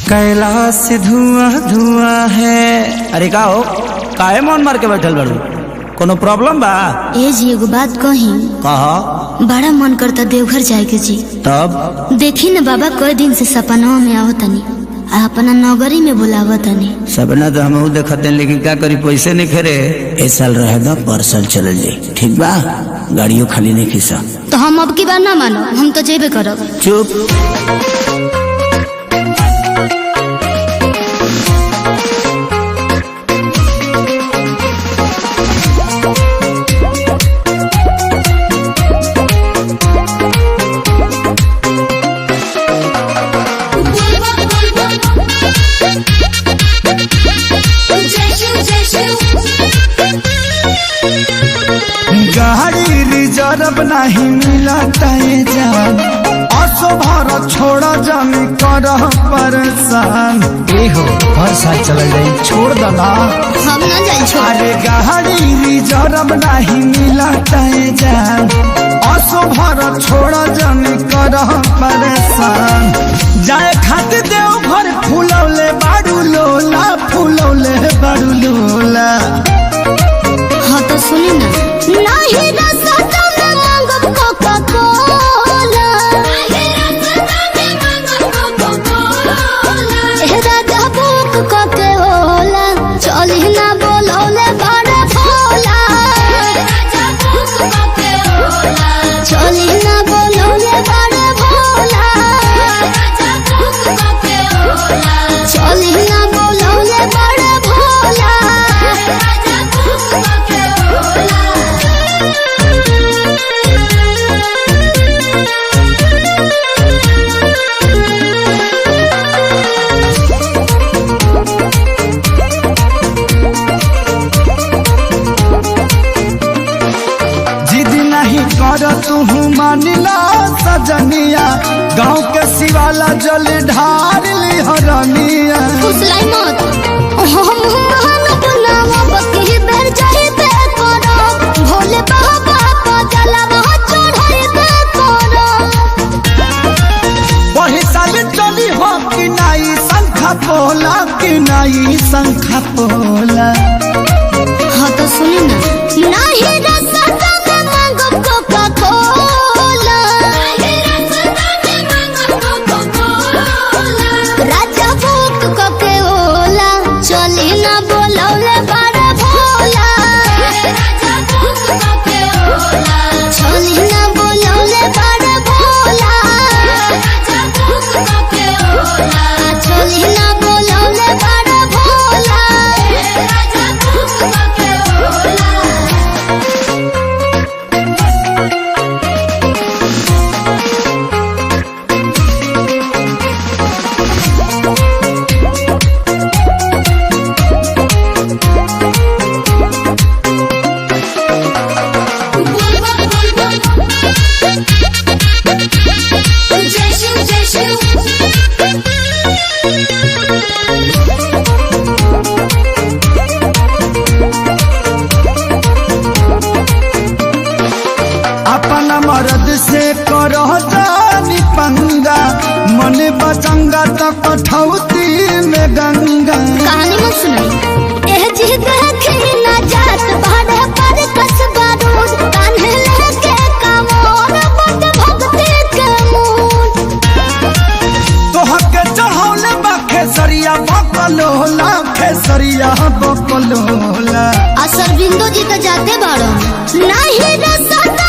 कैलाश से धुआं धुआं है। अरे का हो काहे मन मार के बैठल बड़ू, कोनो प्रॉब्लम बा? ए जी एगो बात कही। कहा। बड़ा मन करता देवघर जाए के जी। तब देखी न बाबा कई दिन से सपना में आवतनी आ अपना नगरी में बुलावतनी। सपना तो हम देखते, लेकिन क्या करी पैसे नहीं खेरे। इस साल रहेगा पर साल चल जाये, ठीक बा? गाड़ियों खाली नहीं खींचा तो हम अब की बार ना मानो, हम तो जेबे करब। चुप। गाड़ी रिजर्व नहीं मिला जान, असो भर छोड़ा जानी कर परेशान। हो हर साल चल जाए, छोड़ दला हम ना जाए। अरे गाड़ी रिजर्व नहीं मिला जान, असो भर छोड़ा जानी कर परेशान। जाए खातिर देव घर फूलौले बाड़ू लोला, फूलौले बाड़ू लोला। हाँ तो सुनी ना, नहीं रास्ता में मांगब कोका कोला, राजा बुक कोके होला, चली ना बोलौले बड़ा भोला, चली ना बोलौले बड़ा भोला, चली ना बोलौले बड़ा भोला। कर तू मानिला सजनिया, गाँव के शिवाला जल ढार ली हरनिया। फुसलाई मत, हम मानब ना बकी बेर जाइबे करब, भोले बाबा को जलवा चढ़ाइबे करब। वही साल चली हो कि नाई शंखा पोला, कि नाई शंखा पोला। हाँ तो सुनी ना, नहीं रास्ता में मांगब कोका कोला, राजा बुक कोके होला, चली ना बोलौले बड़ा भोला, चली ना बोलौले बड़ा भोला, चली ना बोलौले बड़ा भोला। अपना मर्द से करो जानी पंगा, मन बचंगा तो कठौती में गंगा। कहानी मत सुनाई, एह जी देखी ना जात भाड़े पर कसबा रोज, कान्हे लेके कमोर बट भक्ति के मूड। तोहर के चढ़ौले बा खेसरिया बकलोला, खेसरिया बकलोला। असर बिंदु जी तो जाते बाड़ो, नहीं रे सदा